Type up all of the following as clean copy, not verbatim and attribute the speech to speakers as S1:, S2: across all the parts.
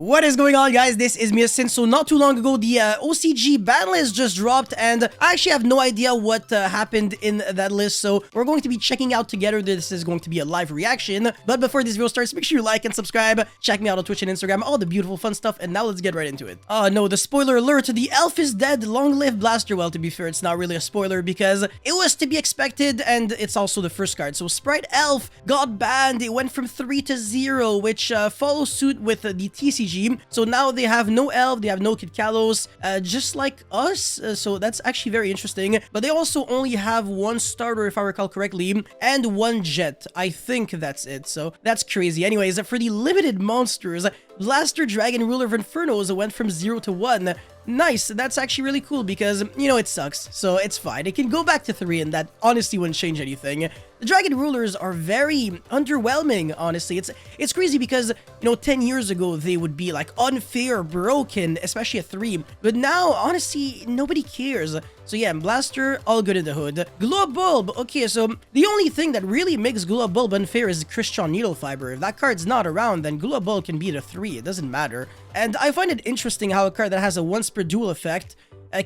S1: What is going on, guys? This is Miasin. So not too long ago, the OCG ban list just dropped, and I actually have no idea what happened in that list, so we're going to be checking out together. This is going to be a live reaction. But before this video starts, make sure you like and subscribe. Check me out on Twitch and Instagram, all the beautiful fun stuff, and now let's get right into it. Oh no, the spoiler alert, the elf is dead. Long live Blaster. Well, to be fair, it's not really a spoiler because it was to be expected, and it's also the first card. So Sprite Elf got banned. It went from 3 to 0, which follows suit with the TCG. So now they have no Elf, they have no Kid Kalos, just like us. So that's actually very interesting. But they also only have one starter, if I recall correctly, and one Jet. I think that's it. So that's crazy. Anyways, for the limited monsters, Blaster, Dragon, Ruler of Infernos went from 0 to 1. Nice. That's actually really cool because, you know, it sucks. So it's fine. It can go back to 3 and that honestly wouldn't change anything. The Dragon Rulers are very underwhelming, honestly. It's crazy because, you know, 10 years ago, they would be like unfair, broken, especially at 3. But now, honestly, nobody cares. So yeah, Blaster, all good in the hood. Glow Bulb. Okay, so the only thing that really makes Glow Bulb unfair is Christian Needle Fiber. If that card's not around, then Glow Bulb can be the 3. It doesn't matter. And I find it interesting how a card that has a once per duel effect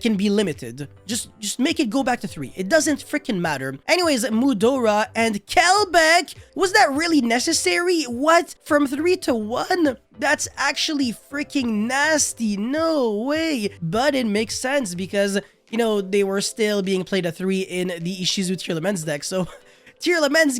S1: can be limited. Just make it go back to 3. It doesn't freaking matter. Anyways, Mudora and Kelbeck. Was that really necessary? What? From 3 to 1? That's actually freaking nasty. No way. But it makes sense because, you know, they were still being played at 3 in the Ishizu Tier Laments deck. So Tier Laments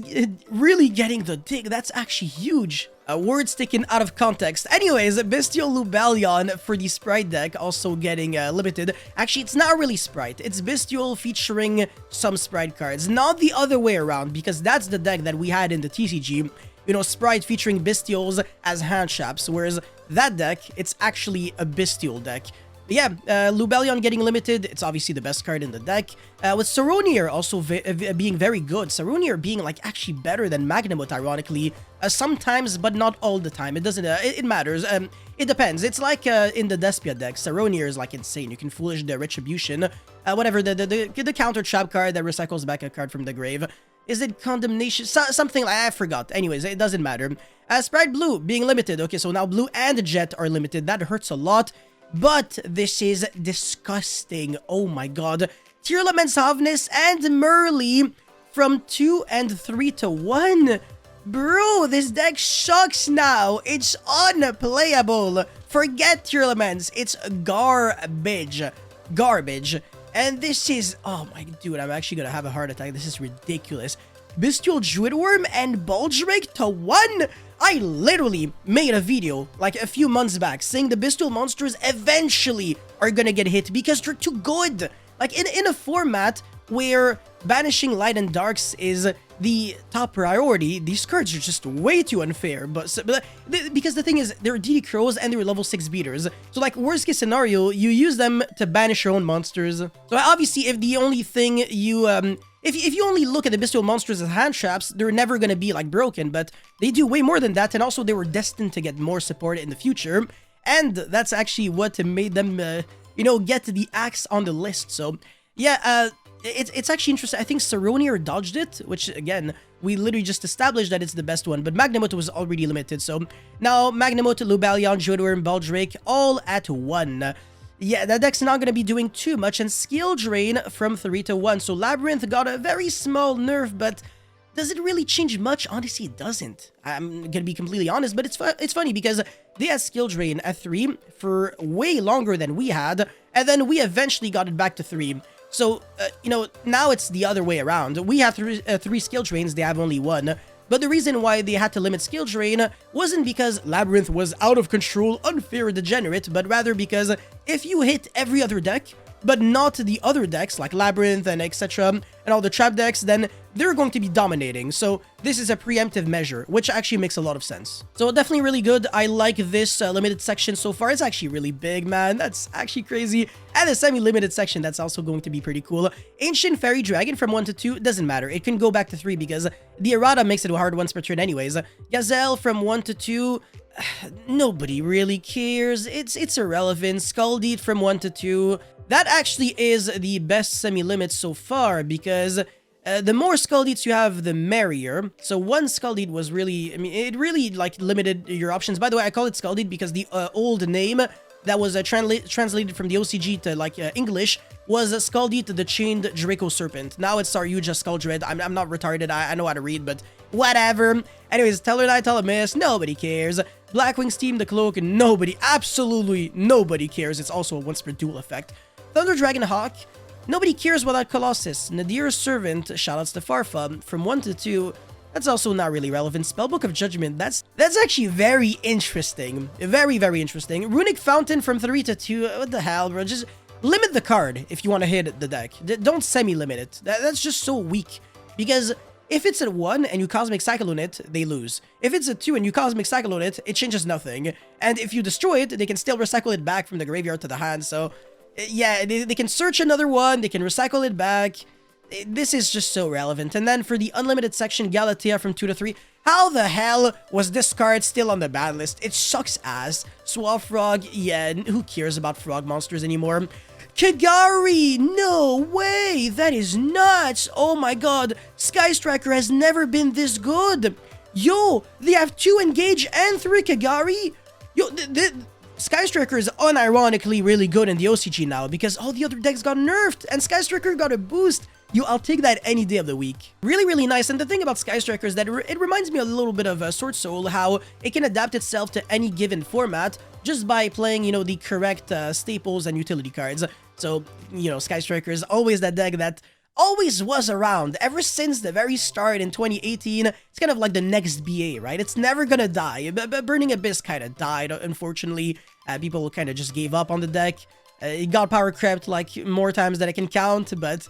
S1: really getting the dig. That's actually huge. Words taken out of context. Anyways, Bestial Lubellion for the Sprite deck also getting limited. Actually, it's not really Sprite. It's Bestial featuring some Sprite cards. Not the other way around, because that's the deck that we had in the TCG. You know, Sprite featuring Bestials as hand traps, whereas that deck, it's actually a Bestial deck. But yeah, Lubellion getting limited. It's obviously the best card in the deck. With Saronir also being very good. Saronir being like actually better than Magnamut, ironically. Sometimes, but not all the time. It doesn't, it matters. It depends. It's like in the Despia deck. Saronir is like insane. You can Foolish the Retribution. Whatever, the counter trap card that recycles back a card from the grave. Is it Condemnation? Something like, I forgot. Anyways, it doesn't matter. Sprite Blue being limited. Okay, so now Blue and Jet are limited. That hurts a lot. But this is disgusting. Oh my god. Tier Laments Havness and Merly from 2 and 3 to 1. Bro, this deck sucks now. It's unplayable. Forget Tier Laments. It's garbage. Garbage. And this is... Oh my... Dude, I'm actually gonna have a heart attack. This is ridiculous. Bestial Druidworm and Baldrake to 1? I literally made a video like a few months back saying the Bestial monsters eventually are gonna get hit because they're too good. Like in a format where banishing Light and Darks is the top priority, these cards are just way too unfair. But because the thing is, they're DD Crows and they're level 6 beaters. So like worst case scenario, you use them to banish your own monsters. So obviously if the only thing you If you only look at the Bestial monsters as hand traps, they're never gonna be like broken, but they do way more than that, and also they were destined to get more support in the future, and that's actually what made them, you know, get the axe on the list. So yeah, it's actually interesting. I think Saronir dodged it, which again, we literally just established that it's the best one, but Magnamut was already limited. So now Magnamut, Lubellion, Druidworm, Baldrake, all at 1. Yeah, that deck's not going to be doing too much, and Skill Drain from 3 to 1. So Labyrinth got a very small nerf, but does it really change much? Honestly, it doesn't. I'm going to be completely honest, but it's funny because they had Skill Drain at 3 for way longer than we had, and then we eventually got it back to 3. So, you know, now it's the other way around. We have 3 Skill Drains, they have only 1. But the reason why they had to limit Skill Drain wasn't because Labyrinth was out of control, unfair, degenerate, but rather because if you hit every other deck, but not the other decks like Labyrinth and etc. and all the trap decks, then they're going to be dominating. So this is a preemptive measure, which actually makes a lot of sense. So definitely really good. I like this limited section so far. It's actually really big, man. That's actually crazy. And the semi-limited section, that's also going to be pretty cool. Ancient Fairy Dragon from 1 to 2, doesn't matter. It can go back to 3 because the errata makes it hard once per turn anyways. Gazelle from 1 to 2, nobody really cares. It's irrelevant. Scaldeed from 1 to 2. That actually is the best semi-limit so far because The more Skull Deeds you have, the merrier. So one Skull Deed was really, I mean, it really like limited your options. By the way, I call it Skull Deed because the old name that was translated from the OCG to like English was Skull Deed to the Chained Draco Serpent. Now it's Saryuja Skull Dread. I'm not retarded. I know how to read, but whatever. Anyways, Tellarknight, Telemiss, nobody cares. Blackwing's Team, the Cloak, nobody, absolutely nobody cares. It's also a once per duel effect. Thunder Dragon Hawk, nobody cares without Colossus. Nadir's Servant, shoutouts to Farfa, from 1 to 2. That's also not really relevant. Spellbook of Judgment, that's actually very interesting. Very, very interesting. Runic Fountain from 3 to 2. What the hell, bro? Just limit the card if you want to hit the deck. Don't semi-limit it. That's just so weak. Because if it's at 1 and you Cosmic Cyclone it, they lose. If it's at 2 and you Cosmic Cyclone it, it changes nothing. And if you destroy it, they can still recycle it back from the graveyard to the hand. So, yeah, they can search another one. They can recycle it back. This is just so relevant. And then for the unlimited section, Galatea from 2 to 3. How the hell was this card still on the ban list? It sucks ass. Suave Frog, yeah, who cares about frog monsters anymore? Kagari, no way, that is nuts. Oh my god, Sky Striker has never been this good. Yo, they have 2 Engage and 3 Kagari. Yo, Sky Striker is unironically really good in the OCG now because all the other decks got nerfed and Sky Striker got a boost. I'll take that any day of the week. Really, really nice. And the thing about Sky Striker is that it reminds me a little bit of Sword Soul, how it can adapt itself to any given format just by playing, you know, the correct staples and utility cards. So, you know, Sky Striker is always that deck that always was around ever since the very start in 2018. It's kind of like the next BA, right? It's never gonna die. Burning Abyss kind of died, unfortunately. People kind of just gave up on the deck. It got power crept like more times than I can count, but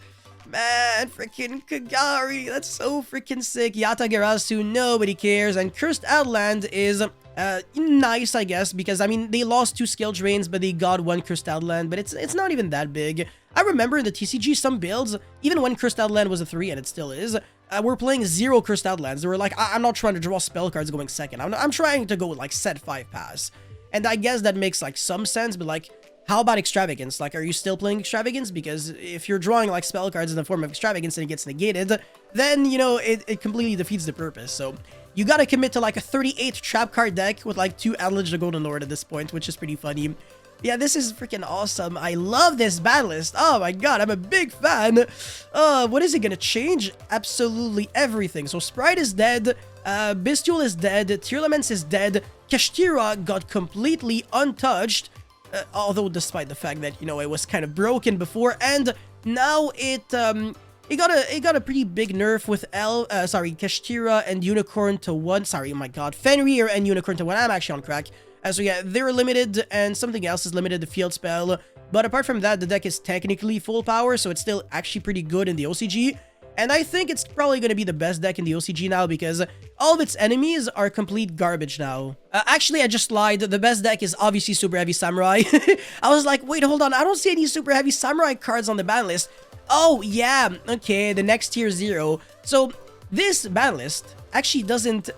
S1: man, freaking Kagari, that's so freaking sick. Yatagarasu, nobody cares. And Cursed Outland is nice, I guess, because I mean they lost 2 skill drains, but they got 1 Cursed Outland, but it's not even that big. I remember in the TCG some builds, even when Cursed Outland was a 3, and it still is, we're playing 0 Cursed Outlands. They were like, I'm not trying to draw spell cards going second. I'm trying to go like set 5 pass. And I guess that makes like some sense, but like, how about Extravagance? Like, are you still playing Extravagance? Because if you're drawing like spell cards in the form of Extravagance and it gets negated, then, you know, it completely defeats the purpose. So you gotta commit to like a 38 trap card deck with like 2 Adlage the Golden Lord at this point, which is pretty funny. Yeah, this is freaking awesome. I love this ban list. Oh my god, I'm a big fan. What is it gonna change? Absolutely everything. So Sprite is dead, Bestial is dead, Tearlaments is dead, Kashtira got completely untouched. Although despite the fact that, you know, it was kind of broken before, and now it got a pretty big nerf with Kashtira and Unicorn to 1. Sorry, oh my god, Fenrir and Unicorn to 1. I'm actually on crack. So yeah, they're limited, and something else is limited, the Field Spell. But apart from that, the deck is technically full power, so it's still actually pretty good in the OCG. And I think it's probably going to be the best deck in the OCG now because all of its enemies are complete garbage now. Actually, I just lied. The best deck is obviously Super Heavy Samurai. I was like, wait, hold on. I don't see any Super Heavy Samurai cards on the ban list. Oh, yeah. Okay, the next tier 0. So this ban list actually doesn't...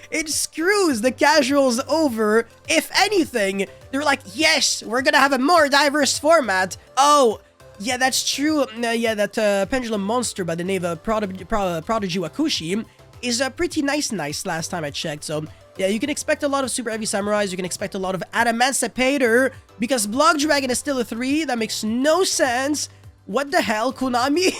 S1: It screws the casuals over. If anything, they're like, yes, we're going to have a more diverse format. Oh, yeah, that's true. Yeah, that Pendulum Monster by the name of Prodigy Wakushi is pretty nice last time I checked. So, yeah, you can expect a lot of Super Heavy Samurais. You can expect a lot of Adamancipator because Block Dragon is still a 3. That makes no sense. What the hell, Konami?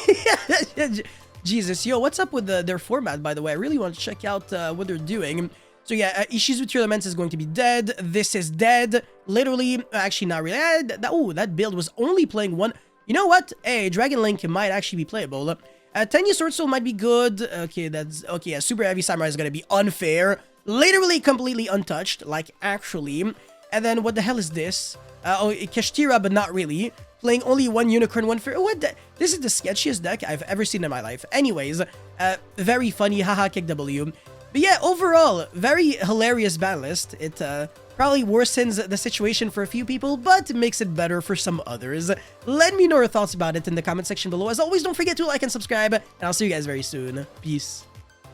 S1: Jesus, yo, what's up with their format, by the way? I really want to check out what they're doing. So yeah, Ishizu Tearlaments is going to be dead. This is dead. Literally, actually not really. Oh, that build was only playing 1. You know what? Hey, Dragon Link might actually be playable. Tenya Sword Soul might be good. Okay, that's... Okay, yeah, Super Heavy Samurai is going to be unfair. Literally completely untouched, like, actually. And then, what the hell is this? Oh, Kashtira, but not really. Playing only 1 Unicorn, 1 Fair. What? This is the sketchiest deck I've ever seen in my life. Anyways, very funny. Haha, kick W. But yeah, overall, very hilarious ban list. It probably worsens the situation for a few people, but makes it better for some others. Let me know your thoughts about it in the comment section below. As always, don't forget to like and subscribe, and I'll see you guys very soon. Peace.